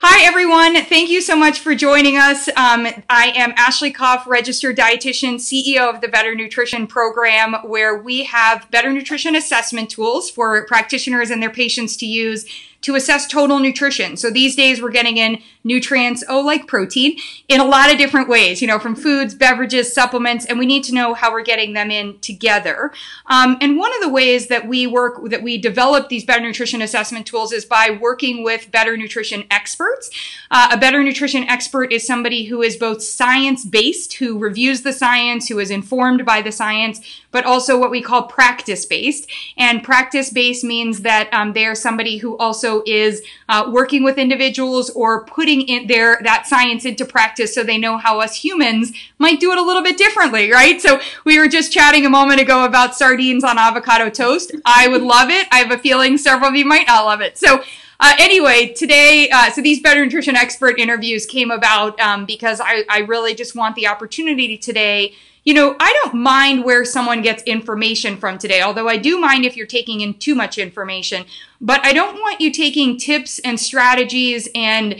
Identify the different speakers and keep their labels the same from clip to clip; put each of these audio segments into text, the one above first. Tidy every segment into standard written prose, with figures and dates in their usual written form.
Speaker 1: Hi, everyone. Thank you so much for joining us. I am Ashley Koff, registered dietitian, CEO of the Better Nutrition Program, where we have better nutrition assessment tools for practitioners and their patients to use to assess total nutrition. So these days we're getting in nutrients, like protein, in a lot of different ways, from foods, beverages, supplements, and we need to know how we're getting them in together. And one of the ways that we develop these better nutrition assessment tools is by working with better nutrition experts. A better nutrition expert is somebody who is both science-based, who reviews the science, who is informed by the science, but also what we call practice-based. And practice-based means that they are somebody who also is working with individuals or putting in that science into practice so they know how us humans might do it a little bit differently, right? So we were just chatting a moment ago about sardines on avocado toast. I would love it. I have a feeling several of you might not love it. So anyway, today, so these Better Nutrition Expert interviews came about because I really just want the opportunity today. I don't mind where someone gets information from today, although I do mind if you're taking in too much information. But I don't want you taking tips and strategies and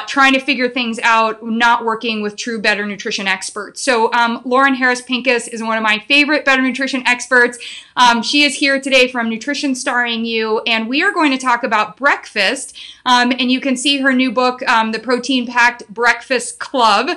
Speaker 1: trying to figure things out, not working with true Better Nutrition experts. So Lauren Harris Pincus is one of my favorite Better Nutrition experts. She is here today from Nutrition Starring You, and we are going to talk about breakfast. And you can see her new book, The Protein Packed Breakfast Club,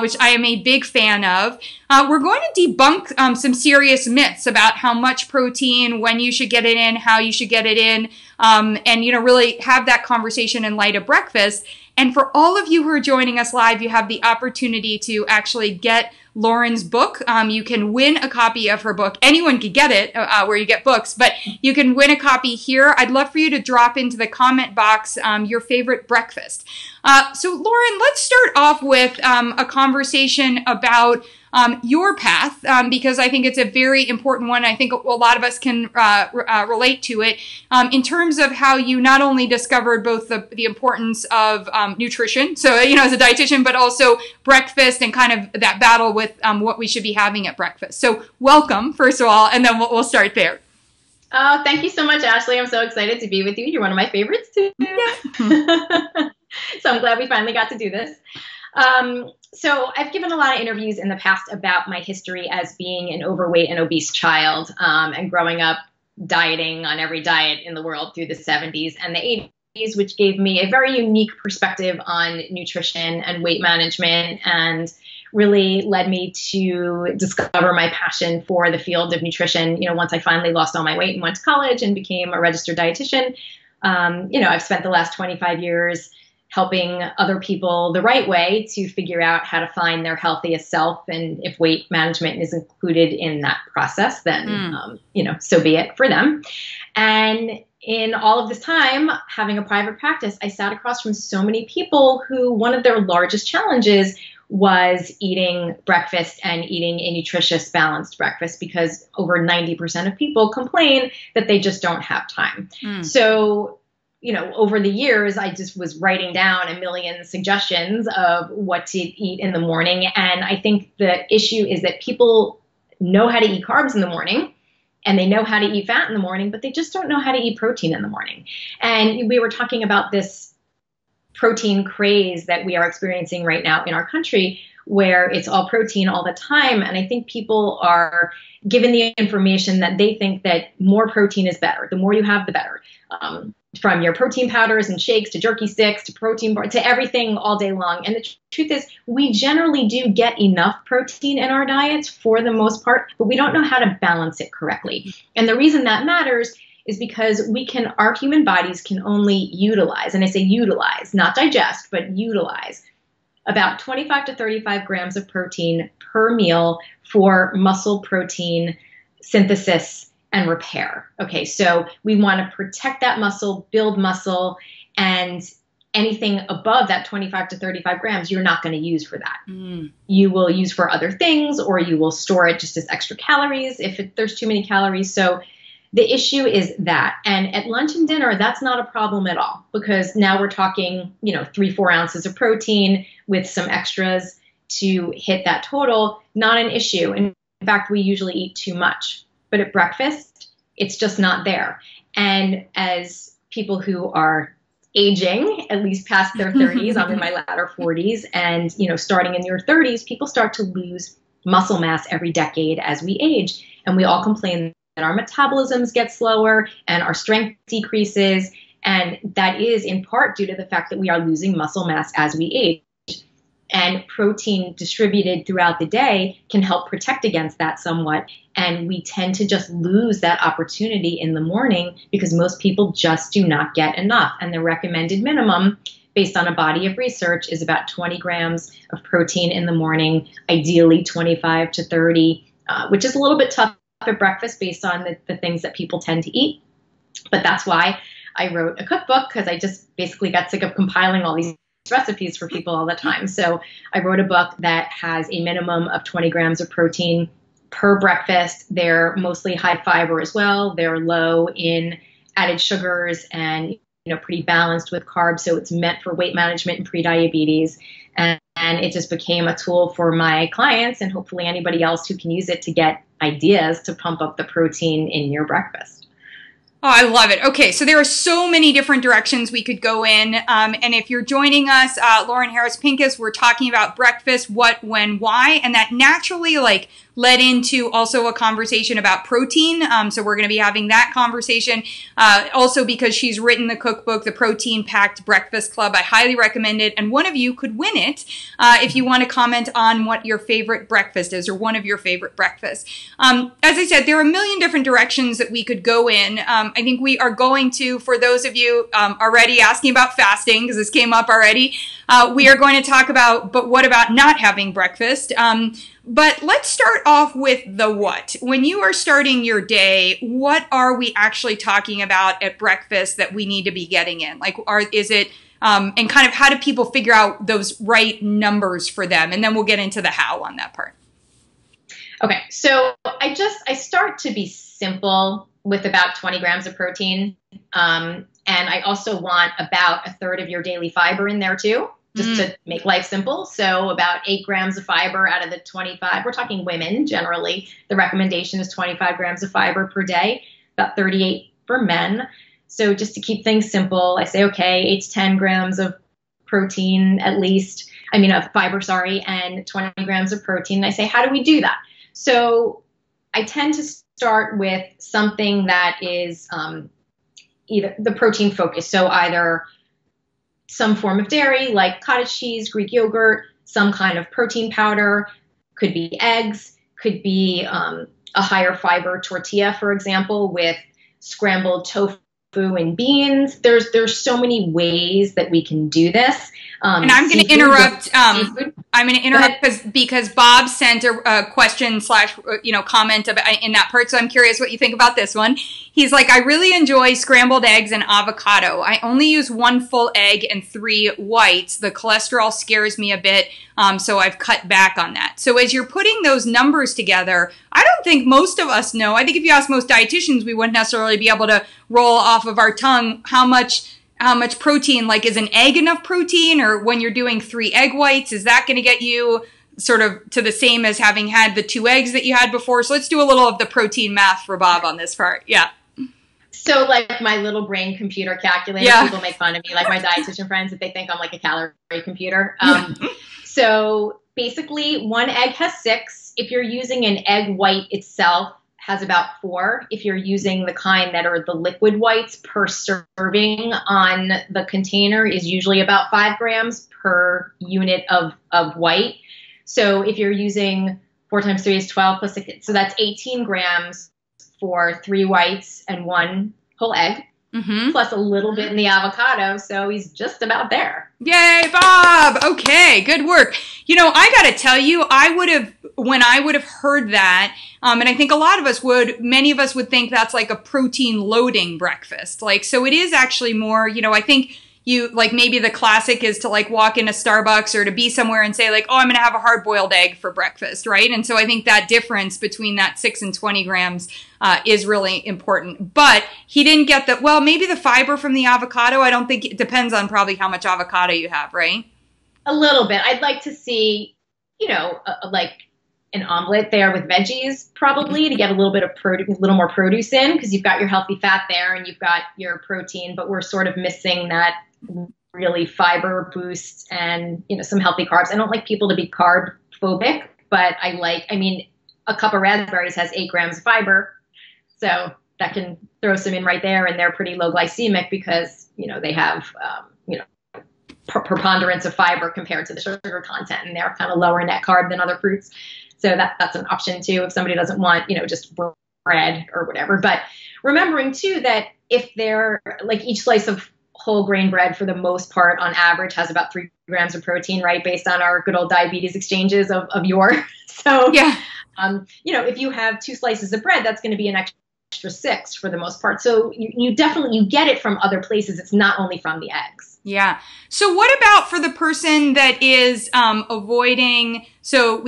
Speaker 1: which I am a big fan of. We're going to debunk some serious myths about how much protein, when you should get it in, how you should get it in, and really have that conversation in light of breakfast. And for all of you who are joining us live, you have the opportunity to actually get Lauren's book. You can win a copy of her book. Anyone can get it where you get books, but you can win a copy here. I'd love for you to drop into the comment box your favorite breakfast. So Lauren, let's start off with a conversation about your path, because I think it's a very important one. I think a lot of us can relate to it in terms of how you not only discovered both the importance of nutrition, so as a dietitian, but also breakfast and kind of that battle with what we should be having at breakfast. So welcome, first of all, and then we'll start there.
Speaker 2: Oh, thank you so much, Ashley. I'm so excited to be with you. You're one of my favorites too. Yeah. So I'm glad we finally got to do this. So I've given a lot of interviews in the past about my history as being an overweight and obese child, and growing up dieting on every diet in the world through the 70s and the 80s, which gave me a very unique perspective on nutrition and weight management, and really led me to discover my passion for the field of nutrition. Once I finally lost all my weight and went to college and became a registered dietitian, I've spent the last 25 years helping other people the right way to figure out how to find their healthiest self. And if weight management is included in that process, then, so be it for them. And in all of this time, having a private practice, I sat across from so many people who one of their largest challenges was eating breakfast and eating a nutritious, balanced breakfast, because over 90% of people complain that they just don't have time. So over the years, I just was writing down a million suggestions of what to eat in the morning. And I think the issue is that people know how to eat carbs in the morning and they know how to eat fat in the morning, but they just don't know how to eat protein in the morning. And we were talking about this protein craze that we are experiencing right now in our country, where it's all protein all the time. And I think people are given the information that they think that more protein is better. The more you have, the better. From your protein powders and shakes to jerky sticks to protein bar to everything all day long. And the truth is, we generally do get enough protein in our diets for the most part, but we don't know how to balance it correctly. And the reason that matters is because our human bodies can only utilize, and I say utilize, not digest, but utilize, about 25 to 35 grams of protein per meal for muscle protein synthesis and repair. Okay, so we want to protect that muscle, build muscle, and anything above that 25 to 35 grams, you're not going to use for that. You will use for other things, or you will store it just as extra calories if there's too many calories. So the issue is that. And at lunch and dinner, that's not a problem at all, because now we're talking, 3-4 ounces of protein with some extras to hit that total, not an issue. In fact, we usually eat too much. But at breakfast, it's just not there. And as people who are aging, at least past their 30s. I'm in my latter 40s. And, starting in your 30s, people start to lose muscle mass every decade as we age. And we all complain that our metabolisms get slower and our strength decreases. And that is in part due to the fact that we are losing muscle mass as we age. And protein distributed throughout the day can help protect against that somewhat. And we tend to just lose that opportunity in the morning because most people just do not get enough. And the recommended minimum, based on a body of research, is about 20 grams of protein in the morning, ideally 25 to 30, which is a little bit tough at breakfast based on the things that people tend to eat. But that's why I wrote a cookbook, because I just basically got sick of compiling all these recipes for people all the time. So I wrote a book that has a minimum of 20 grams of protein per breakfast. They're mostly high fiber as well. They're low in added sugars and pretty balanced with carbs. So it's meant for weight management and prediabetes. And it just became a tool for my clients and hopefully anybody else who can use it to get ideas to pump up the protein in your breakfast.
Speaker 1: Oh, I love it. Okay, so there are so many different directions we could go in. And if you're joining us, Lauren Harris Pincus, we're talking about breakfast, what, when, why, and that naturally led into also a conversation about protein. So we're going to be having that conversation. Also because she's written the cookbook, The Protein Packed Breakfast Club. I highly recommend it. And one of you could win it if you want to comment on what your favorite breakfast is or one of your favorite breakfasts. As I said, there are a million different directions that we could go in. I think we are going to, for those of you already asking about fasting, because this came up already, we are going to talk about, but what about not having breakfast? But let's start off with the what. When you are starting your day, what are we actually talking about at breakfast that we need to be getting in? And kind of how do people figure out those right numbers for them? And then we'll get into the how on that part.
Speaker 2: Okay, so I start to be simple with about 20 grams of protein. And I also want about a third of your daily fiber in there too, just to make life simple. So about 8 grams of fiber out of the 25. We're talking women generally. The recommendation is 25 grams of fiber per day, about 38 for men. So just to keep things simple, I say, okay, 8 to 10 grams of protein at least, of fiber, and 20 grams of protein. And I say, how do we do that? So I tend to start with something that is either the protein focus. So either some form of dairy like cottage cheese, Greek yogurt, some kind of protein powder, could be eggs, could be a higher fiber tortilla, for example, with scrambled tofu and beans. There's so many ways that we can do this.
Speaker 1: And I'm going to interrupt. I'm going to interrupt because Bob sent a question / comment in that part. So I'm curious what you think about this one. He's like, I really enjoy scrambled eggs and avocado. I only use 1 full egg and 3 whites. The cholesterol scares me a bit, so I've cut back on that. So as you're putting those numbers together, I don't think most of us know. I think if you ask most dietitians, we wouldn't necessarily be able to roll off of our tongue how much protein, is an egg enough protein? Or when you're doing 3 egg whites, is that going to get you sort of to the same as having had the 2 eggs that you had before? So let's do a little of the protein math for Bob on this part. Yeah.
Speaker 2: So my little brain computer calculator, people make fun of me, my dietitian friends, if they think I'm like a calorie computer. So basically 1 egg has 6. If you're using an egg white itself, has about 4. If you're using the kind that are the liquid whites, per serving on the container is usually about 5 grams per unit of white. So if you're using 4 times 3 is 12 plus 6, so that's 18 grams for 3 whites and 1 whole egg, plus a little bit in the avocado. So he's just about there.
Speaker 1: Yay, Bob. Okay, good work. I got to tell you, when I would have heard that, and I think a lot of us many of us would think that's like a protein loading breakfast. So it is actually more, I think maybe the classic is to walk into Starbucks or to be somewhere and say oh, I'm going to have a hard boiled egg for breakfast. Right. And so I think that difference between that 6 and 20 grams is really important, but he didn't get maybe the fiber from the avocado. I don't think it depends on probably how much avocado you have. Right.
Speaker 2: A little bit. I'd like to see, an omelet there with veggies, probably, to get a little bit of produce, a little more produce in, because you've got your healthy fat there and you've got your protein, but we're sort of missing that really fiber boost and, you know, some healthy carbs. I don't like people to be carb phobic, but I mean, a cup of raspberries has 8 grams of fiber. So that can throw some in right there, and they're pretty low glycemic because, you know, they have, you know, preponderance of fiber compared to the sugar content, and they're kind of lower net carb than other fruits. So that's an option too, if somebody doesn't want, you know, just bread or whatever. But remembering too that if they're like, each slice of whole grain bread for the most part on average has about 3 grams of protein, right? Based on our good old diabetes exchanges of yore. So,
Speaker 1: yeah.
Speaker 2: You know, if you have 2 slices of bread, that's going to be an extra 6 for the most part. So you definitely, you get it from other places. It's not only from the eggs.
Speaker 1: Yeah. So what about for the person that is avoiding, so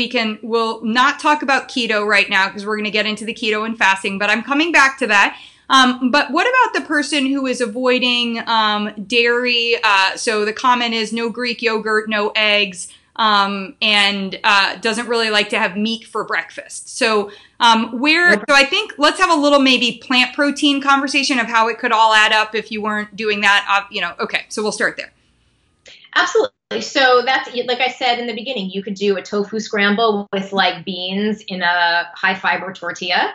Speaker 1: we'll not talk about keto right now because we're going to get into the keto and fasting, but I'm coming back to that. But what about the person who is avoiding dairy? So the comment is no Greek yogurt, no eggs, and doesn't really like to have meat for breakfast. So so I think let's have a little maybe plant protein conversation of how it could all add up if you weren't doing that. You know, okay, so we'll start there.
Speaker 2: Absolutely. So that's, like I said in the beginning, you could do a tofu scramble with like beans in a high fiber tortilla,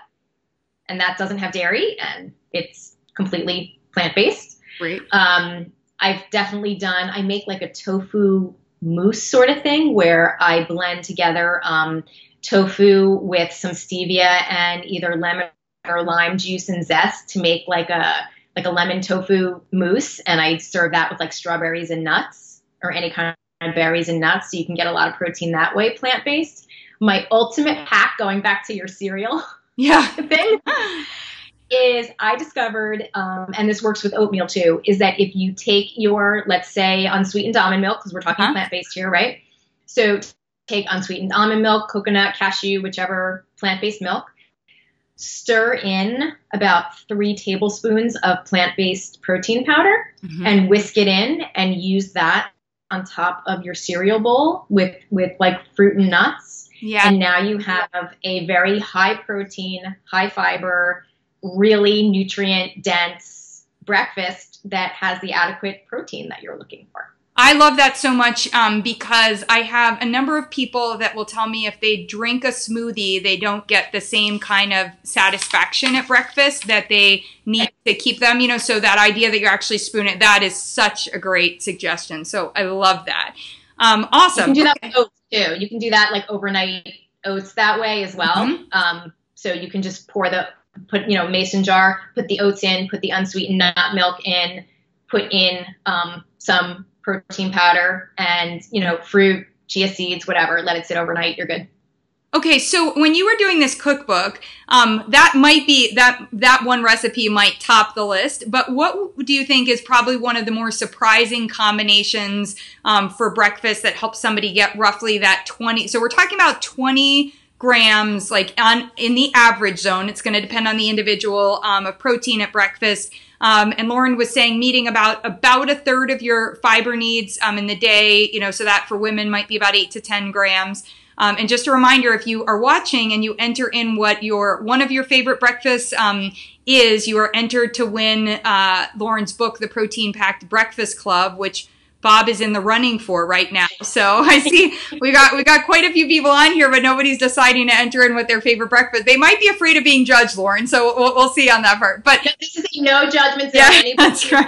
Speaker 2: and that doesn't have dairy and it's completely plant-based.
Speaker 1: Great.
Speaker 2: I've definitely done, I make like a tofu mousse sort of thing where I blend together tofu with some stevia and either lemon or lime juice and zest to make like a lemon tofu mousse, and I serve that with like strawberries and nuts or any kind of berries and nuts, so you can get a lot of protein that way, plant-based. My ultimate hack, going back to your cereal thing, is I discovered, and this works with oatmeal too, is that if you take your, let's say, unsweetened almond milk, because we're talking plant-based here, right? So take unsweetened almond milk, coconut, cashew, whichever plant-based milk, stir in about 3 tablespoons of plant-based protein powder and whisk it in, and use that on top of your cereal bowl with like fruit and nuts. Yeah. And now you have a very high protein, high fiber, really nutrient dense breakfast that has the adequate protein that you're looking for.
Speaker 1: I love that so much because I have a number of people that will tell me if they drink a smoothie, they don't get the same kind of satisfaction at breakfast that they need to keep them, you know, so that idea that you're actually spooning, that is such a great suggestion. So I love that. Awesome.
Speaker 2: You can do that with oats too. You can do that like overnight oats that way as well. So you can just put, you know, mason jar, put the oats in, put the unsweetened nut milk in, put in some protein powder and, you know, fruit, chia seeds, whatever, let it sit overnight. You're good.
Speaker 1: Okay. So when you were doing this cookbook, that might be that one recipe might top the list, but what do you think is probably one of the more surprising combinations for breakfast that helps somebody get roughly that 20? So we're talking about 20 grams, like in the average zone. It's going to depend on the individual of protein at breakfast. And Lauren was saying meeting about a third of your fiber needs in the day, you know, so that for women might be about 8 to 10 grams. And just a reminder, if you are watching and you enter in what one of your favorite breakfasts is, you are entered to win Lauren's book, The Protein Packed Breakfast Club, which Bob is in the running for right now. So I see we got quite a few people on here, but nobody's deciding to enter in with their favorite breakfast. They might be afraid of being judged, Lauren. So we'll see on that part. But
Speaker 2: this is a no judgment zone.
Speaker 1: Yeah, that's right.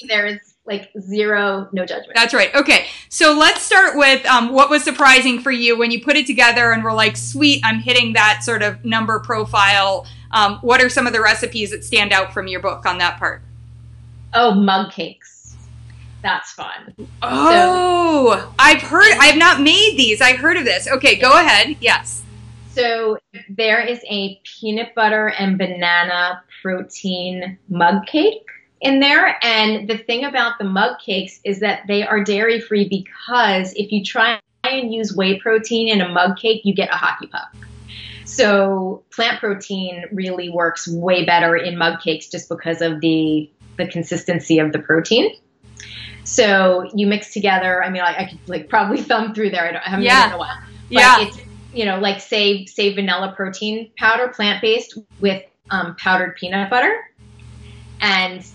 Speaker 2: There is like zero, no judgment.
Speaker 1: That's right. Okay. So let's start with what was surprising for you when you put it together and were like, sweet, I'm hitting that sort of number profile. What are some of the recipes that stand out from your book on that part?
Speaker 2: Oh, mug cakes. That's fun.
Speaker 1: Oh, so, I have not made these. I heard of this. Okay, go ahead. Yes.
Speaker 2: So there is a peanut butter and banana protein mug cake in there. And the thing about the mug cakes is that they are dairy free, because if you try and use whey protein in a mug cake, you get a hockey puck. So plant protein really works way better in mug cakes just because of the consistency of the protein. So you mix together, I mean, I could like probably thumb through there. I haven't done it in a while. But like say vanilla protein powder, plant-based, with powdered peanut butter and,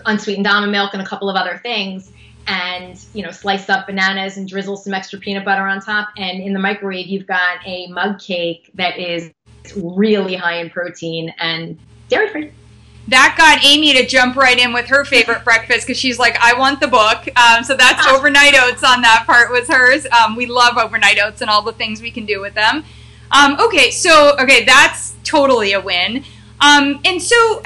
Speaker 2: unsweetened almond milk and a couple of other things, and, slice up bananas and drizzle some extra peanut butter on top. And in the microwave, you've got a mug cake that is really high in protein and dairy-free.
Speaker 1: That got Amy to jump right in with her favorite breakfast because she's like, I want the book. So that's overnight oats on that part was hers. We love overnight oats and all the things we can do with them. Okay, that's totally a win. And so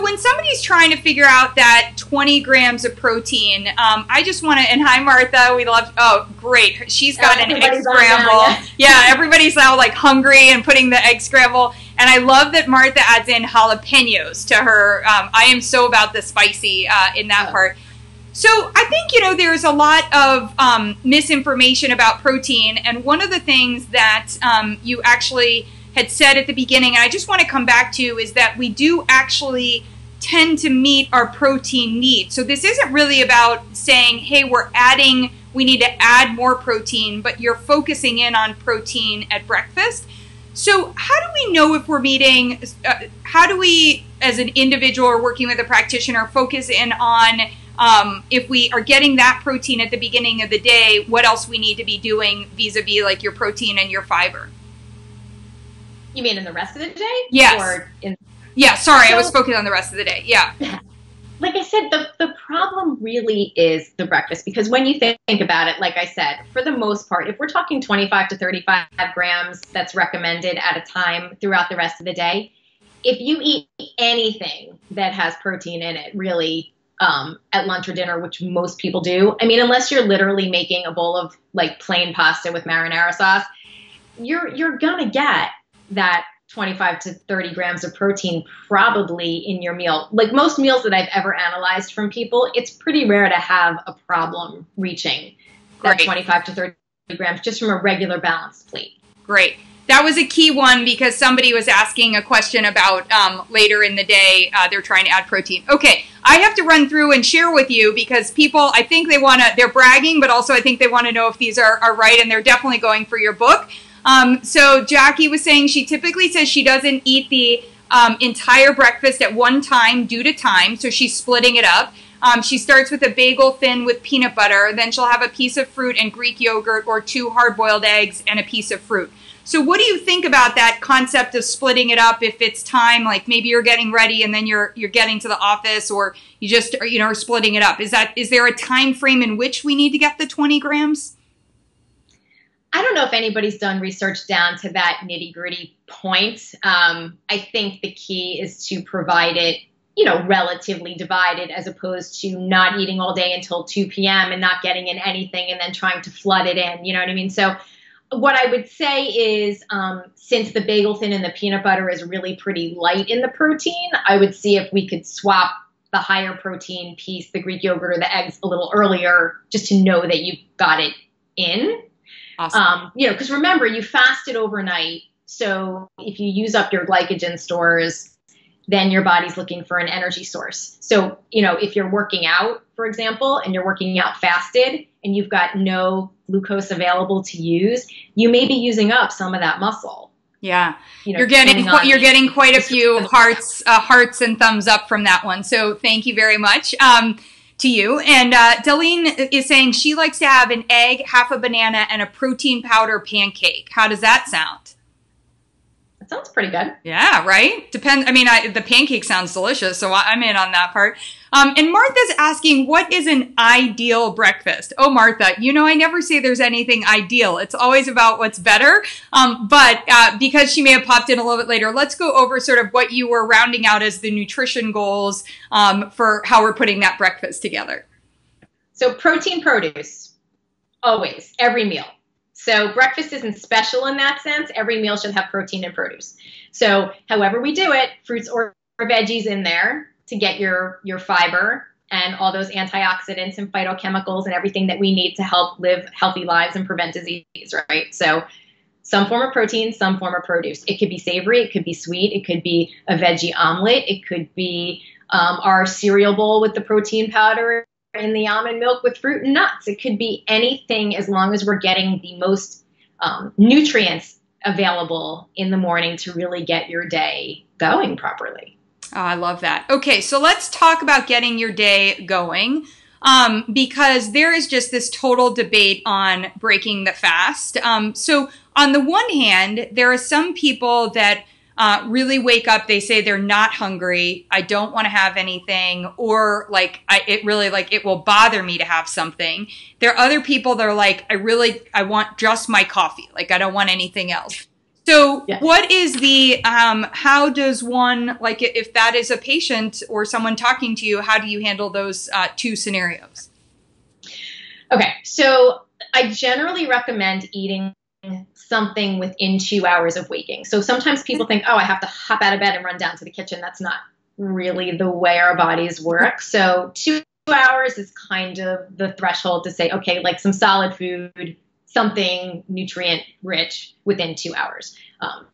Speaker 1: when somebody's trying to figure out that 20 grams of protein, I just want to, and hi Martha, we love, oh great, she's got an egg scramble. Yeah, everybody's now like hungry and putting the egg scramble. And I love that Martha adds in jalapenos to her. I am so about the spicy in that part. So I think, there's a lot of misinformation about protein. And one of the things that you actually had said at the beginning, and I just want to come back to, is that we do actually tend to meet our protein need. So this isn't really about saying, hey, we need to add more protein, but you're focusing in on protein at breakfast. So how do we know if we're meeting, how do we, as an individual or working with a practitioner, focus in on if we are getting that protein at the beginning of the day, what else we need to be doing vis-a-vis like your protein and your fiber?
Speaker 2: You mean in the rest of the day?
Speaker 1: Yes. I was focused on the rest of the day. Yeah.
Speaker 2: Like I said, the problem really is the breakfast, because when you think about it, like I said, for the most part, if we're talking 25 to 35 grams that's recommended at a time throughout the rest of the day, if you eat anything that has protein in it, really, at lunch or dinner, which most people do, I mean, unless you're literally making a bowl of like plain pasta with marinara sauce, you're gonna get that 25 to 30 grams of protein probably in your meal. Like most meals that I've ever analyzed from people, it's pretty rare to have a problem reaching that 25 to 30 grams just from a regular balanced plate.
Speaker 1: Great. That was a key one because somebody was asking a question about later in the day, they're trying to add protein. Okay, I have to run through and share with you because people, I think they're bragging, but also I think they want to know if these are right, and they're definitely going for your book. So Jackie was saying she typically says she doesn't eat the entire breakfast at one time due to time, so she's splitting it up. She starts with a bagel thin with peanut butter, then she'll have a piece of fruit and Greek yogurt or 2 hard-boiled eggs and a piece of fruit. So what do you think about that concept of splitting it up if it's time, like maybe you're getting ready and then you're getting to the office, or you just are splitting it up? Is there a time frame in which we need to get the 20 grams?
Speaker 2: I don't know if anybody's done research down to that nitty-gritty point. I think the key is to provide it, relatively divided, as opposed to not eating all day until 2 p.m. and not getting in anything and then trying to flood it in. You know what I mean? So what I would say is, since the bagel thin and the peanut butter is really pretty light in the protein, I would see if we could swap the higher protein piece, the Greek yogurt or the eggs, a little earlier, just to know that you've got it in.
Speaker 1: Awesome.
Speaker 2: Because remember, you fasted overnight. So if you use up your glycogen stores, then your body's looking for an energy source. So, if you're working out, for example, and you're working out fasted and you've got no glucose available to use, you may be using up some of that muscle.
Speaker 1: Yeah. You're getting quite a few hearts and thumbs up from that one. So thank you very much. To you. And Darlene is saying she likes to have an egg, half a banana, and a protein powder pancake. How does that sound?
Speaker 2: That sounds pretty good.
Speaker 1: Yeah, right? The pancake sounds delicious, so I'm in on that part. And Martha's asking, what is an ideal breakfast? Oh, Martha, I never say there's anything ideal. It's always about what's better. But because she may have popped in a little bit later, let's go over sort of what you were rounding out as the nutrition goals for how we're putting that breakfast together.
Speaker 2: So protein, produce, always, every meal. So breakfast isn't special in that sense. Every meal should have protein and produce. So however we do it, fruits or veggies in there to get your fiber and all those antioxidants and phytochemicals and everything that we need to help live healthy lives and prevent disease, right? So some form of protein, some form of produce. It could be savory, it could be sweet, it could be a veggie omelet, it could be our cereal bowl with the protein powder and the almond milk with fruit and nuts. It could be anything as long as we're getting the most nutrients available in the morning to really get your day going properly.
Speaker 1: Oh, I love that. Okay, so let's talk about getting your day going, because there is just this total debate on breaking the fast. So on the one hand, there are some people that really wake up, they say they're not hungry, I don't want to have anything, or like it will bother me to have something. There are other people that are like, I want just my coffee, like I don't want anything else. So yes. What is the, how does one, like if that is a patient or someone talking to you, how do you handle those two scenarios?
Speaker 2: Okay, so I generally recommend eating something within 2 hours of waking. So sometimes people think, oh, I have to hop out of bed and run down to the kitchen. That's not really the way our bodies work. So 2 hours is kind of the threshold to say, okay, like some solid food, something nutrient rich within 2 hours.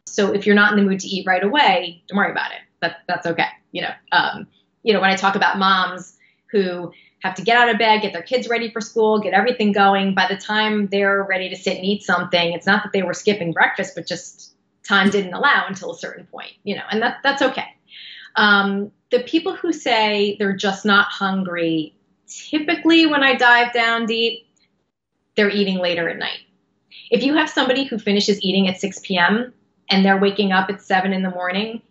Speaker 2: So if you're not in the mood to eat right away, don't worry about it. That's okay. When I talk about moms who have to get out of bed, get their kids ready for school, get everything going, by the time they're ready to sit and eat something, it's not that they were skipping breakfast, but just time didn't allow until a certain point, and that's okay. The people who say they're just not hungry, typically when I dive down deep, they're eating later at night. If you have somebody who finishes eating at 6 p.m. and they're waking up at 7 in the morning,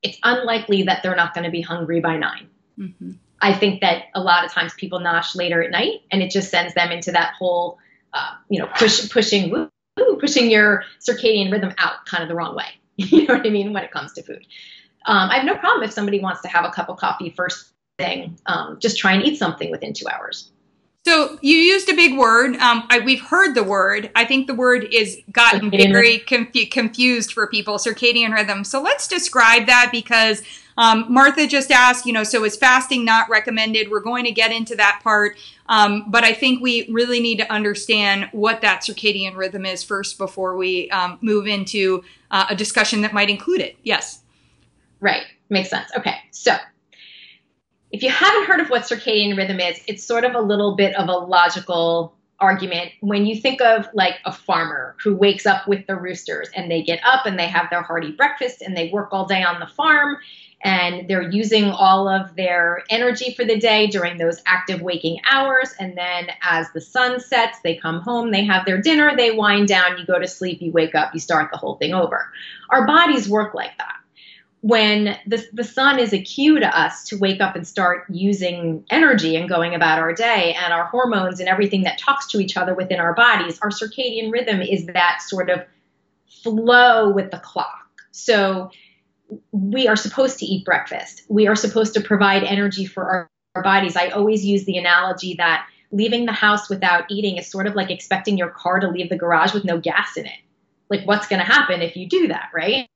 Speaker 2: it's unlikely that they're not going to be hungry by 9. Mm-hmm. I think that a lot of times people nosh later at night, and it just sends them into that whole, pushing your circadian rhythm out kind of the wrong way. You know what I mean? When it comes to food. I have no problem if somebody wants to have a cup of coffee first thing, just try and eat something within 2 hours.
Speaker 1: So you used a big word. We've heard the word. I think the word is gotten very confused for people, circadian rhythm. So let's describe that, because Martha just asked, so is fasting not recommended? We're going to get into that part. But I think we really need to understand what that circadian rhythm is first before we move into a discussion that might include it. Yes.
Speaker 2: Right. Makes sense. Okay. So if you haven't heard of what circadian rhythm is, it's sort of a little bit of a logical argument. When you think of like a farmer who wakes up with the roosters and they get up and they have their hearty breakfast and they work all day on the farm and they're using all of their energy for the day during those active waking hours. And then as the sun sets, they come home, they have their dinner, they wind down, you go to sleep, you wake up, you start the whole thing over. Our bodies work like that. When the sun is a cue to us to wake up and start using energy and going about our day, and our hormones and everything that talks to each other within our bodies, our circadian rhythm is that sort of flow with the clock. So we are supposed to eat breakfast. We are supposed to provide energy for our bodies. I always use the analogy that leaving the house without eating is sort of like expecting your car to leave the garage with no gas in it. Like, what's going to happen if you do that, right?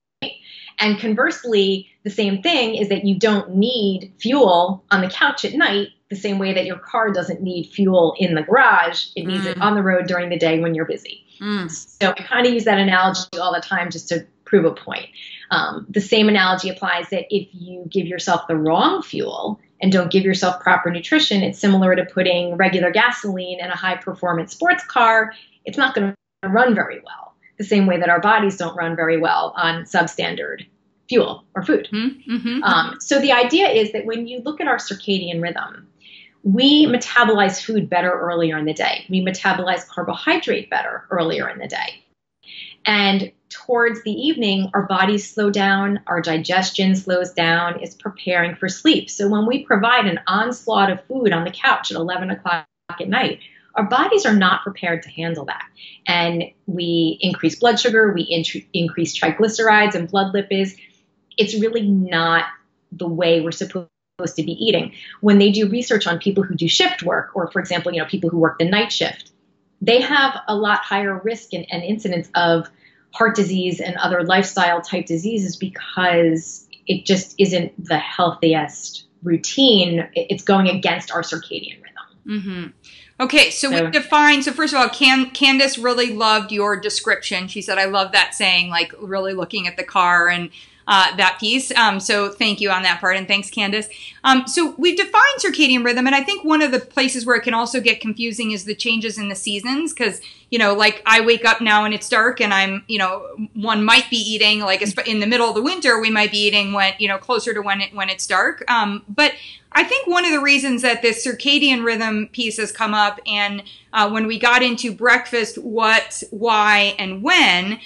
Speaker 2: And conversely, the same thing is that you don't need fuel on the couch at night the same way that your car doesn't need fuel in the garage. It needs it on the road during the day when you're busy. So I kind of use that analogy all the time just to prove a point. The same analogy applies that if you give yourself the wrong fuel and don't give yourself proper nutrition, it's similar to putting regular gasoline in a high-performance sports car. It's not going to run very well. The same way that our bodies don't run very well on substandard fuel or food. Mm-hmm. So the idea is that when you look at our circadian rhythm, we metabolize food better earlier in the day. We metabolize carbohydrate better earlier in the day. And towards the evening, our bodies slow down, our digestion slows down, it's preparing for sleep. So when we provide an onslaught of food on the couch at 11 o'clock at night, our bodies are not prepared to handle that. And we increase blood sugar, we increase triglycerides and blood lipids. It's really not the way we're supposed to be eating. When they do research on people who do shift work, or for example, people who work the night shift, they have a lot higher risk and incidence of heart disease and other lifestyle type diseases because it just isn't the healthiest routine. It's going against our circadian rhythm.
Speaker 1: Mm-hmm. Okay, so we defined, so first of all, Candace really loved your description. She said, I love that saying, like really looking at the car and that piece. So thank you on that part. And thanks, Candace. So we've defined circadian rhythm, and I think one of the places where it can also get confusing is the changes in the seasons, because, like I wake up now and it's dark, and I'm, one might be eating, like in the middle of the winter, we might be eating when, closer to when it's dark. But I think one of the reasons that this circadian rhythm piece has come up, and when we got into breakfast, what, why, and when,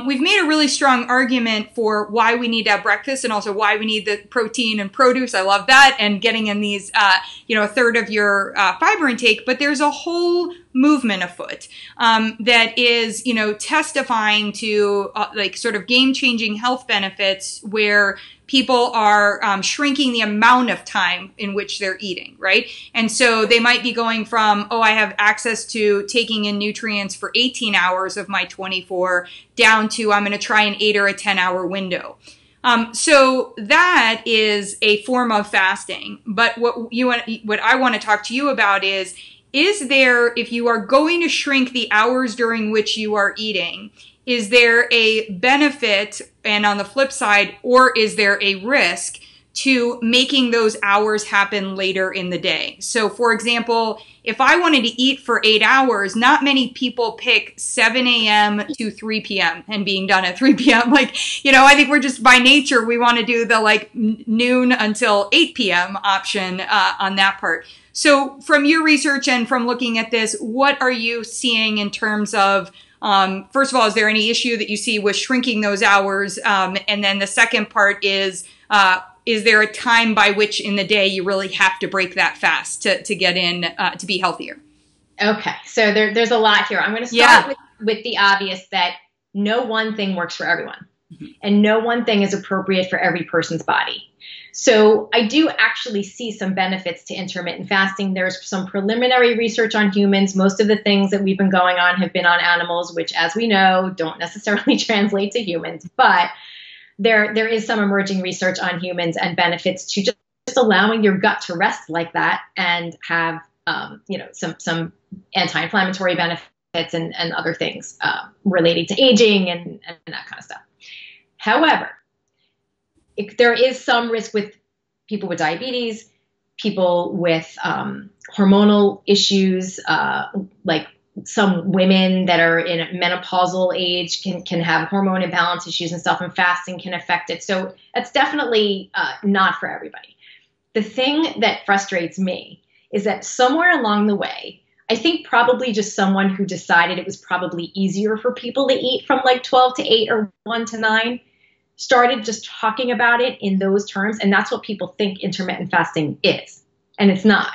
Speaker 1: we've made a really strong argument for why we need to have breakfast, and also why we need the protein and produce. I love that, and getting in these, a third of your fiber intake. But there's a whole movement afoot that is, testifying to like sort of game-changing health benefits, where people are shrinking the amount of time in which they're eating, right? And so they might be going from, I have access to taking in nutrients for 18 hours of my 24, down to I'm going to try an 8 or a 10-hour window. So that is a form of fasting. But what I want to talk to you about is there, if you are going to shrink the hours during which you are eating, is there a benefit, and on the flip side, or is there a risk to making those hours happen later in the day? So for example, if I wanted to eat for 8 hours, not many people pick 7 a.m. to 3 p.m. and being done at 3 p.m. Like, I think we're just by nature, we want to do the like noon until 8 p.m. option on that part. So from your research and from looking at this, what are you seeing in terms of, first of all, is there any issue that you see with shrinking those hours? And then the second part is there a time by which in the day you really have to break that fast to get in, to be healthier?
Speaker 2: Okay. So there's a lot here. I'm going to start with the obvious, that no one thing works for everyone, and no one thing is appropriate for every person's body. So I do actually see some benefits to intermittent fasting. There's some preliminary research on humans. Most of the things that we've been going on have been on animals, which, as we know, don't necessarily translate to humans. But there is some emerging research on humans and benefits to just allowing your gut to rest like that, and have some anti-inflammatory benefits and other things relating to aging and that kind of stuff. However, there is some risk with people with diabetes, people with hormonal issues, like some women that are in a menopausal age can have hormone imbalance issues and stuff, and fasting can affect it. So that's definitely not for everybody. The thing that frustrates me is that somewhere along the way, I think probably just someone who decided it was probably easier for people to eat from like 12 to 8 or 1 to 9 started just talking about it in those terms. And that's what people think intermittent fasting is. And it's not.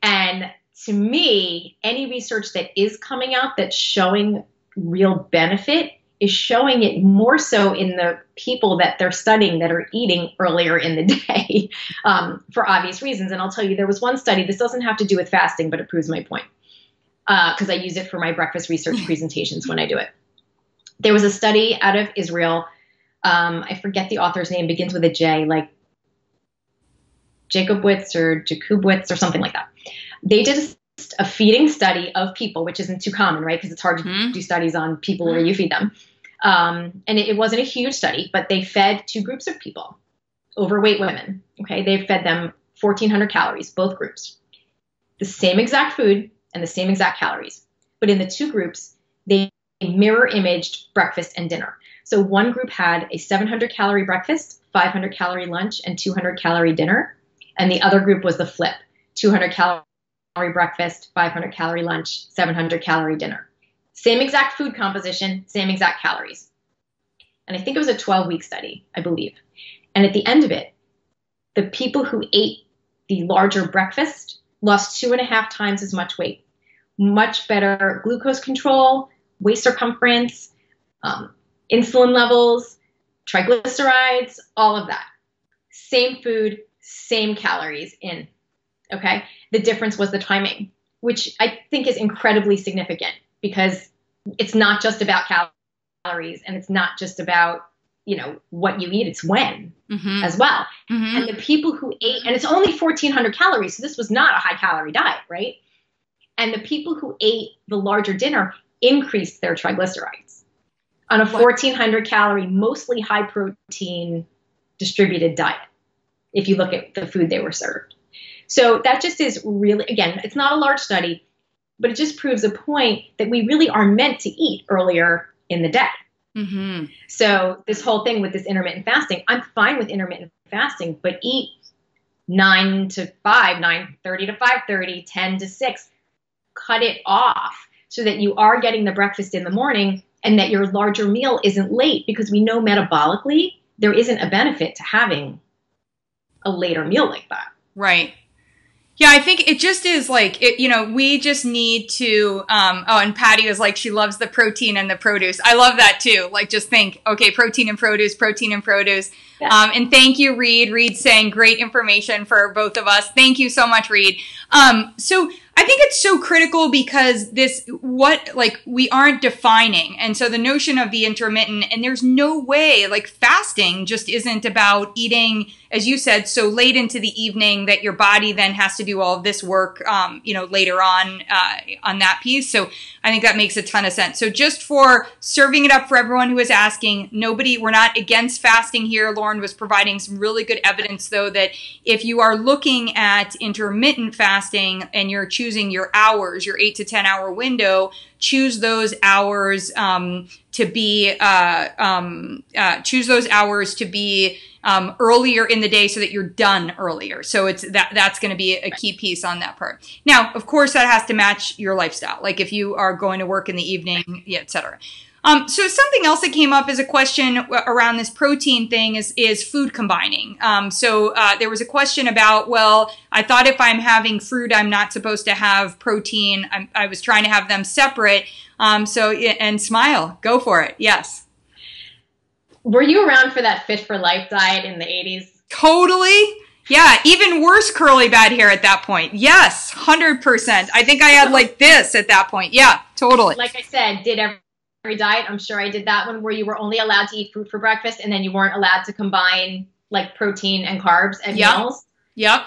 Speaker 2: And to me, any research that is coming out that's showing real benefit is showing it more so in the people that they're studying that are eating earlier in the day, for obvious reasons. And I'll tell you, there was one study, this doesn't have to do with fasting, but it proves my point, because I use it for my breakfast research presentations when I do it. There was a study out of Israel. I forget the author's name, begins with a J, like Jacobowitz or Jakubowitz or something like that. They did a feeding study of people, which isn't too common, right? Because it's hard to do studies on people where you feed them. And it wasn't a huge study, but they fed 2 groups of people, overweight women. Okay. They fed them 1,400 calories, both groups, the same exact food and the same exact calories. But in the 2 groups, they mirror imaged breakfast and dinner. So one group had a 700 calorie breakfast, 500 calorie lunch, and 200 calorie dinner. And the other group was the flip, 200 calorie breakfast, 500 calorie lunch, 700 calorie dinner. Same exact food composition, same exact calories. And I think it was a 12-week study, I believe. And at the end of it, the people who ate the larger breakfast lost 2.5 times as much weight. Much better glucose control, waist circumference, insulin levels, triglycerides, all of that. Same food, same calories in. Okay. The difference was the timing, which I think is incredibly significant, because it's not just about calories, and it's not just about, what you eat, it's when as well. And the people who ate, and it's only 1,400 calories, so this was not a high calorie diet, right? And the people who ate the larger dinner increased their triglycerides on a 1,400 calorie, mostly high protein distributed diet. if you look at the food they were served. So that just is really, again, it's not a large study, but it just proves a point that we really are meant to eat earlier in the day.
Speaker 1: Mm-hmm.
Speaker 2: So this whole thing with this intermittent fasting, I'm fine with intermittent fasting, but eat 9 to 5, 9:30 to 5:30, 10 to 6. Cut it off so that you are getting the breakfast in the morning and that your larger meal isn't late, because we know metabolically there isn't a benefit to having a later meal like that.
Speaker 1: Right. Yeah, I think it just is like, we just need to, and Patty was like, she loves the protein and the produce. I love that too. Like, just think, okay, protein and produce, protein and produce. Yeah. And thank you, Reed. Reed's saying great information for both of us. Thank you so much, Reed. So I think it's so critical because we aren't defining. And so the notion of the intermittent, and there's no way, like fasting just isn't about eating, as you said, so late into the evening that your body then has to do all of this work, later on that piece. So I think that makes a ton of sense. So just for serving it up for everyone who is asking, we're not against fasting here. Lauren was providing some really good evidence, though, that if you are looking at intermittent fasting and you're choosing your hours, your 8 to 10 hour window, choose those hours to be earlier in the day so that you're done earlier. So that's going to be a key piece on that part. Now, of course, that has to match your lifestyle. Like if you are going to work in the evening, et cetera. So something else that came up as a question around this protein thing is food combining. So there was a question about, well, I thought if I'm having fruit, I'm not supposed to have protein. I was trying to have them separate. And Smile, go for it. Yes.
Speaker 2: Were you around for that Fit for Life diet in the 80s?
Speaker 1: Totally. Yeah. Even worse curly bad hair at that point. Yes. 100%. I think I had like this at that point. Yeah, totally.
Speaker 2: Like I said, did every diet. I'm sure I did that one where you were only allowed to eat fruit for breakfast and then you weren't allowed to combine like protein and carbs at meals.
Speaker 1: Yep.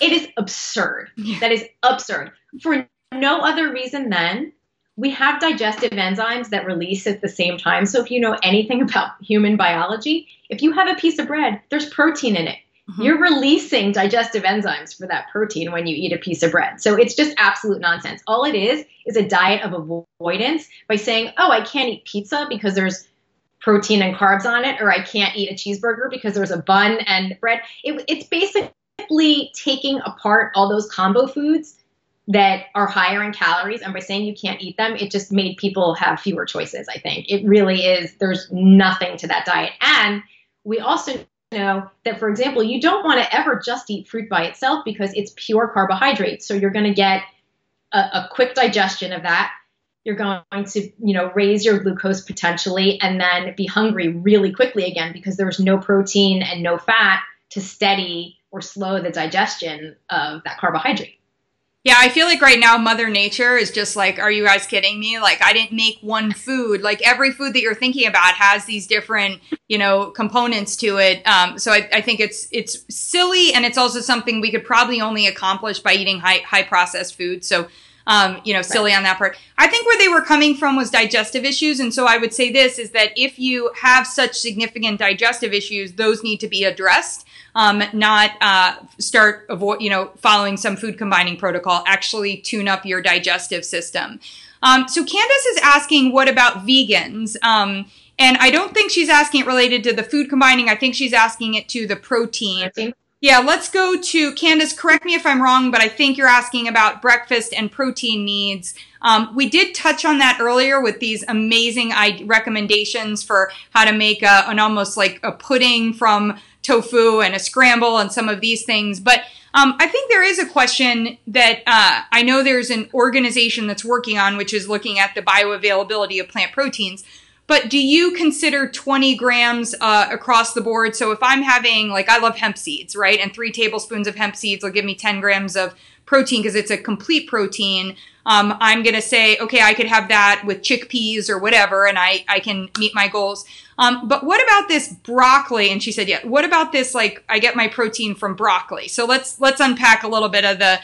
Speaker 2: It is absurd. That is absurd. For no other reason than we have digestive enzymes that release at the same time. So if you know anything about human biology, if you have a piece of bread, there's protein in it. Mm-hmm. You're releasing digestive enzymes for that protein when you eat a piece of bread. So it's just absolute nonsense. All it is a diet of avoidance by saying, oh, I can't eat pizza because there's protein and carbs on it, or I can't eat a cheeseburger because there's a bun and bread. It's basically taking apart all those combo foods that are higher in calories, and by saying you can't eat them, it just made people have fewer choices, I think. It really is, there's nothing to that diet. And we also know that, for example, you don't want to ever just eat fruit by itself because it's pure carbohydrates. So you're going to get a quick digestion of that. You're going to, raise your glucose potentially and then be hungry really quickly again because there's no protein and no fat to steady or slow the digestion of that carbohydrate.
Speaker 1: Yeah, I feel like right now Mother Nature is just like, are you guys kidding me? Like, I didn't make one food. Like, every food that you're thinking about has these different, components to it. So I think it's silly, and it's also something we could probably only accomplish by eating high processed food. So, silly on that part. I think where they were coming from was digestive issues. And so I would say this is that if you have such significant digestive issues, those need to be addressed. Not start following some food combining protocol. Actually tune up your digestive system. So Candace is asking, what about vegans? And I don't think she's asking it related to the food combining. I think she's asking it to the protein. Yeah, let's go to Candace. Correct me if I'm wrong, but I think you're asking about breakfast and protein needs. We did touch on that earlier with these amazing recommendations for how to make an almost like a pudding from tofu and a scramble and some of these things. But I think there is a question that I know there's an organization that's working on, which is looking at the bioavailability of plant proteins. But do you consider 20 grams across the board? So if I'm having, I love hemp seeds, right? And 3 tablespoons of hemp seeds will give me 10 grams of protein because it's a complete protein. I'm going to say, okay, I could have that with chickpeas or whatever, and I can meet my goals. But what about this broccoli? And she said, yeah, what about this? I get my protein from broccoli. So let's unpack a little bit of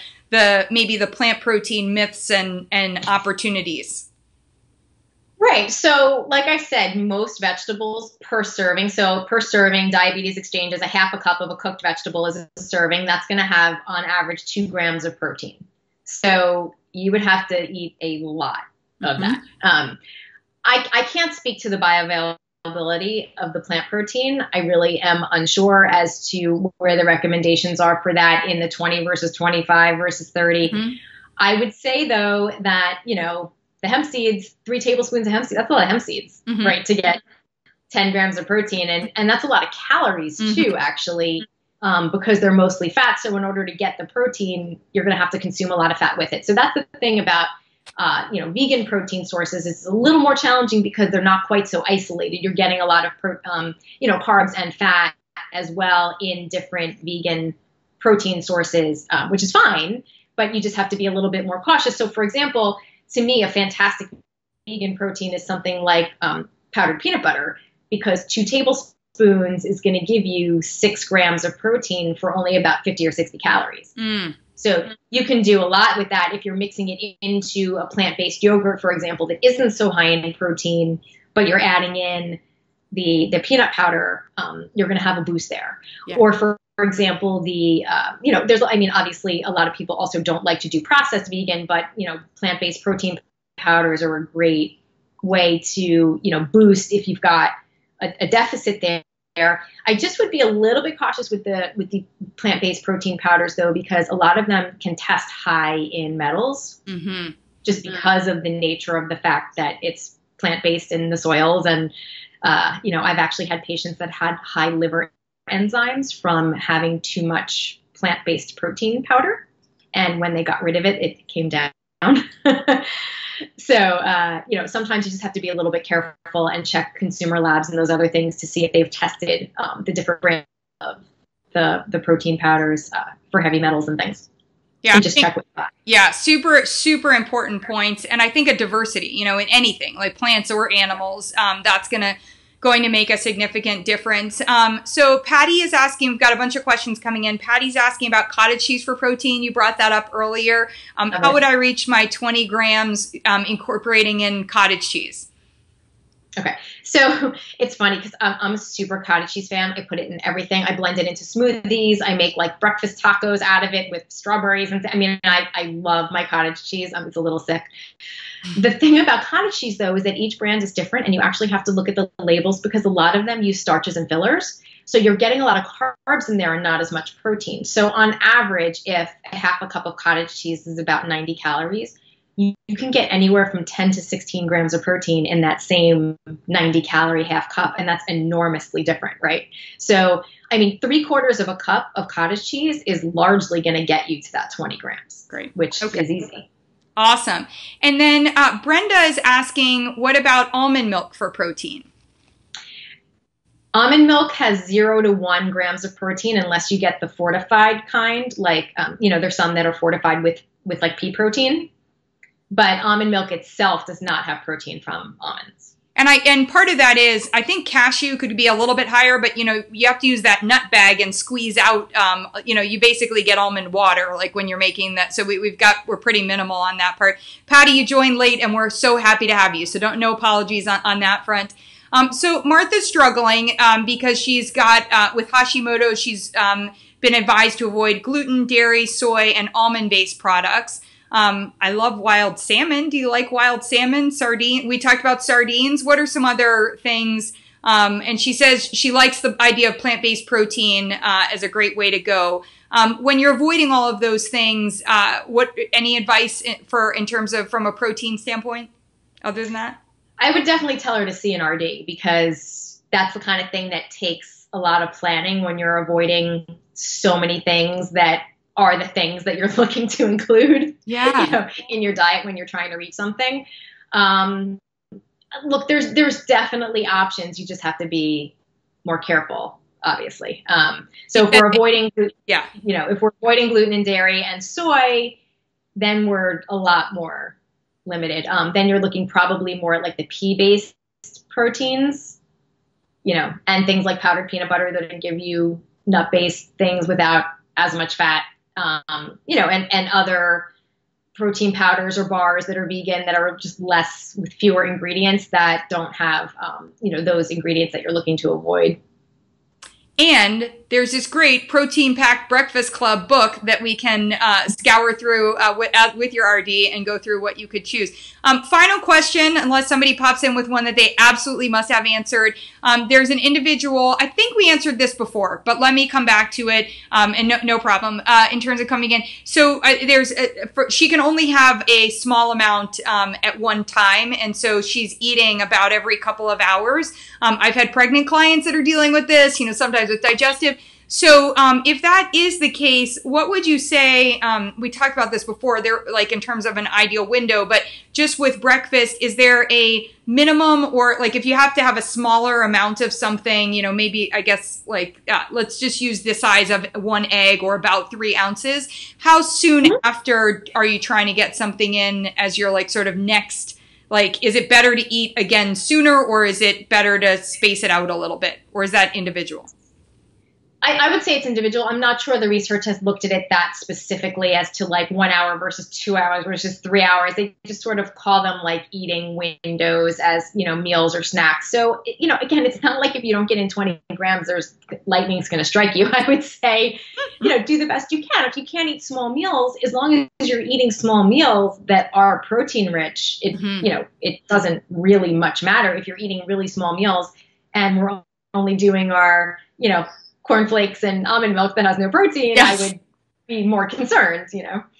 Speaker 1: maybe the plant protein myths and opportunities.
Speaker 2: Right. So, like I said, most vegetables per serving. So, per serving, Diabetes Exchange is a half a cup of a cooked vegetable is a serving. That's going to have, on average, 2 grams of protein. So, you would have to eat a lot of that. I can't speak to the bioavailability of the plant protein. I really am unsure as to where the recommendations are for that in the 20 versus 25 versus 30. I would say, though, that, the hemp seeds, 3 tablespoons of hemp seeds, that's a lot of hemp seeds, right, to get 10 grams of protein. And that's a lot of calories, too, actually, because they're mostly fat. So in order to get the protein, you're going to have to consume a lot of fat with it. So that's the thing about, vegan protein sources. It's a little more challenging because they're not quite so isolated. You're getting a lot of, carbs and fat as well in different vegan protein sources, which is fine, but you just have to be a little bit more cautious. So, for example, to me, a fantastic vegan protein is something like powdered peanut butter, because 2 tablespoons is going to give you 6 grams of protein for only about 50 or 60 calories. So you can do a lot with that if you're mixing it into a plant-based yogurt, for example, that isn't so high in protein, but you're adding in the peanut powder, you're going to have a boost there. Yeah. Or for example, obviously a lot of people also don't like to do processed vegan, but, plant-based protein powders are a great way to, boost if you've got a deficit there. I just would be a little bit cautious with the plant-based protein powders, though, because a lot of them can test high in metals, just because of the nature of the fact that it's plant-based in the soils. And, I've actually had patients that had high liver enzymes from having too much plant-based protein powder. And when they got rid of it, it came down. So, sometimes you just have to be a little bit careful and check consumer labs and those other things to see if they've tested the different brands of the protein powders for heavy metals and things. Yeah. And just check with that.
Speaker 1: Yeah. Super, super important points. And I think a diversity, in anything like plants or animals, that's going to make a significant difference. So Patty is asking, we've got a bunch of questions coming in. Patty's asking about cottage cheese for protein. You brought that up earlier. How would I reach my 20 grams incorporating in cottage cheese?
Speaker 2: Okay. So it's funny because I'm a super cottage cheese fan. I put it in everything. I blend it into smoothies. I make like breakfast tacos out of it with strawberries. And I love my cottage cheese. It's a little sick. The thing about cottage cheese, though, is that each brand is different, and you actually have to look at the labels because a lot of them use starches and fillers. So you're getting a lot of carbs in there and not as much protein. So on average, if a half a cup of cottage cheese is about 90 calories, you can get anywhere from 10 to 16 grams of protein in that same 90-calorie half cup, and that's enormously different, right? So, 3/4 of a cup of cottage cheese is largely going to get you to that 20 grams,
Speaker 1: Great.
Speaker 2: Which is easy.
Speaker 1: Awesome. And then Brenda is asking, what about almond milk for protein?
Speaker 2: Almond milk has 0 to 1 grams of protein unless you get the fortified kind. Like, there's some that are fortified with like pea protein. But almond milk itself does not have protein from almonds.
Speaker 1: And part of that is, I think cashew could be a little bit higher, but, you have to use that nut bag and squeeze out, you basically get almond water, like when you're making that. So we're pretty minimal on that part. Patty, you joined late and we're so happy to have you. So no apologies on that front. So Martha's struggling, because she's got, with Hashimoto, she's, been advised to avoid gluten, dairy, soy, and almond-based products. I love wild salmon. Do you like wild salmon? Sardine? We talked about sardines. What are some other things? And she says she likes the idea of plant-based protein as a great way to go. When you're avoiding all of those things, any advice in terms of from a protein standpoint other than that?
Speaker 2: I would definitely tell her to see an RD, because that's the kind of thing that takes a lot of planning when you're avoiding so many things that are the things that you're looking to include in your diet when you're trying to reach something. Look, there's definitely options. You just have to be more careful, obviously. So if we're avoiding, if we're avoiding gluten and dairy and soy, then we're a lot more limited. Then you're looking probably more at like the pea-based proteins, and things like powdered peanut butter that can give you nut-based things without as much fat. And other protein powders or bars that are vegan, that are just less, with fewer ingredients, that don't have, those ingredients that you're looking to avoid.
Speaker 1: And there's this great Protein Packed Breakfast Club book that we can scour through with your RD and go through what you could choose. Final question, unless somebody pops in with one that they absolutely must have answered. There's an individual, I think we answered this before, but let me come back to it, and no problem in terms of coming in. So she can only have a small amount at one time, and so she's eating about every couple of hours. I've had pregnant clients that are dealing with this, sometimes with digestive. So if that is the case, what would you say, we talked about this before, there, like in terms of an ideal window, but just with breakfast, is there a minimum, or like if you have to have a smaller amount of something, maybe, I guess, like, let's just use the size of one egg or about 3 ounces. How soon after are you trying to get something in as your like sort of next, like, is it better to eat again sooner, or is it better to space it out a little bit, or is that individual?
Speaker 2: I would say it's individual. I'm not sure the research has looked at it that specifically as to like 1 hour versus 2 hours versus 3 hours. They just sort of call them like eating windows as, meals or snacks. So, again, it's not like if you don't get in 20 grams, lightning's going to strike you. I would say, do the best you can. If you can't eat small meals, as long as you're eating small meals that are protein rich, it doesn't really much matter if you're eating really small meals and we're only doing our, cornflakes and almond milk that has no protein. Yes. I would be more concerned,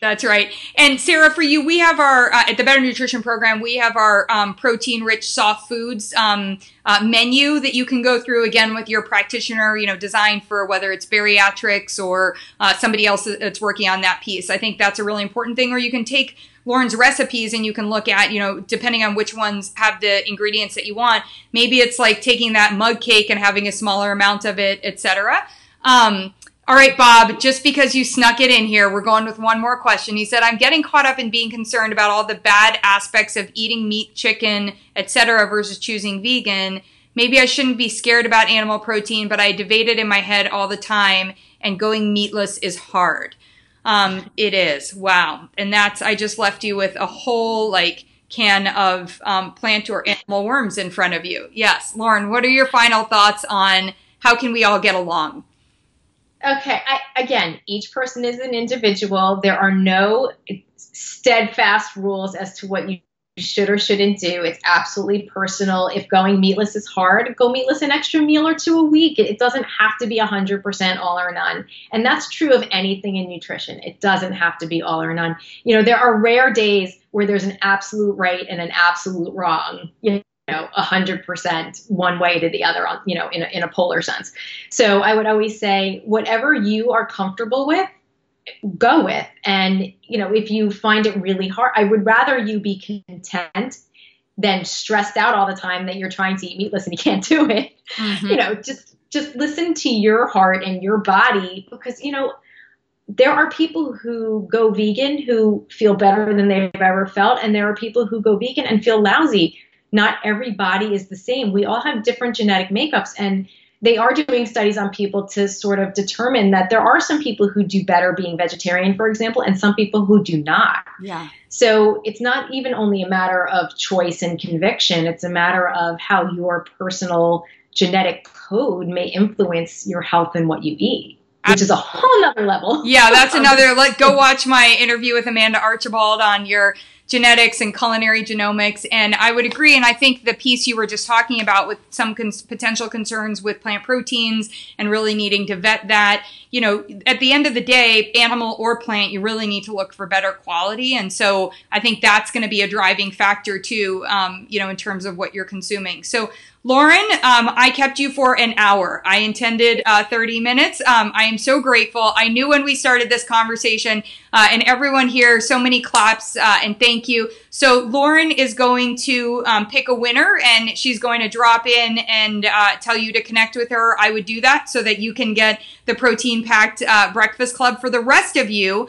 Speaker 1: That's right. And Sarah, for you, we have our, at the Better Nutrition Program, we have our protein-rich soft foods menu that you can go through, again, with your practitioner, designed for whether it's bariatrics or somebody else that's working on that piece. I think that's a really important thing, or you can take Lauren's recipes and you can look at, depending on which ones have the ingredients that you want, maybe it's like taking that mug cake and having a smaller amount of it, etc. All right, Bob, just because you snuck it in here, we're going with one more question. He said, I'm getting caught up in being concerned about all the bad aspects of eating meat, chicken, etc. versus choosing vegan. Maybe I shouldn't be scared about animal protein, but I debate it in my head all the time, and going meatless is hard. It is. Wow. And I just left you with a whole can of plant or animal worms in front of you. Yes. Lauren, what are your final thoughts on how can we all get along?
Speaker 2: Okay. Again, each person is an individual. There are no steadfast rules as to what you should or shouldn't do. It's absolutely personal. If going meatless is hard, go meatless an extra meal or 2 a week. It doesn't have to be 100% all or none. And that's true of anything in nutrition. It doesn't have to be all or none. There are rare days where there's an absolute right and an absolute wrong, 100% one way to the other, in a polar sense. So I would always say, whatever you are comfortable with, go with. And, if you find it really hard, I would rather you be content than stressed out all the time that you're trying to eat meatless and you can't do it. Mm-hmm. Just listen to your heart and your body, because, there are people who go vegan who feel better than they've ever felt. And there are people who go vegan and feel lousy. Not every body is the same. We all have different genetic makeups, and they are doing studies on people to sort of determine that there are some people who do better being vegetarian, for example, and some people who do not.
Speaker 1: Yeah.
Speaker 2: So it's not even only a matter of choice and conviction. It's a matter of how your personal genetic code may influence your health and what you eat, which is a whole nother level.
Speaker 1: Yeah, that's another, go watch my interview with Amanda Archibald on your genetics and culinary genomics. And I would agree. And I think the piece you were just talking about with some potential concerns with plant proteins and really needing to vet that, at the end of the day, animal or plant, you really need to look for better quality. And so I think that's going to be a driving factor too, in terms of what you're consuming. So Lauren, I kept you for an hour. I intended 30 minutes. I am so grateful. I knew when we started this conversation, and everyone here, so many claps, and thank you. So Lauren is going to pick a winner, and she's going to drop in and tell you to connect with her. I would do that so that you can get the protein-packed breakfast club. For the rest of you,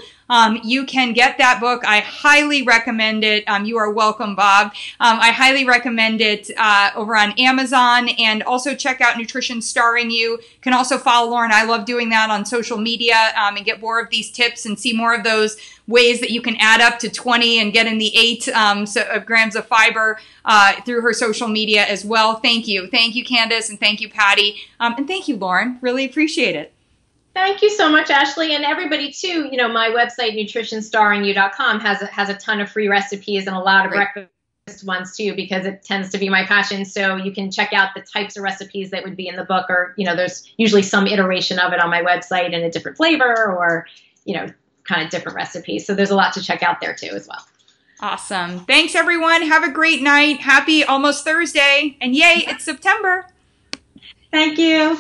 Speaker 1: you can get that book. I highly recommend it. You are welcome, Bob. I highly recommend it over on Amazon, and also check out Nutrition Starring You. You can also follow Lauren. I love doing that on social media, and get more of these tips and see more of those ways that you can add up to 20 and get in the 8 grams of fiber through her social media as well. Thank you. Thank you, Candace, and thank you, Patty. And thank you, Lauren. Really appreciate it.
Speaker 2: Thank you so much, Ashley, and everybody too. You know, my website, nutritionstarringyou.com, has a ton of free recipes and a lot of breakfast ones too, because it tends to be my passion. So you can check out the types of recipes that would be in the book, or, you know, there's usually some iteration of it on my website in a different flavor, or, you know, kind of different recipes. So there's a lot to check out there too as well.
Speaker 1: Awesome. Thanks, everyone. Have a great night. Happy almost Thursday. And yay, it's September.
Speaker 2: Thank you.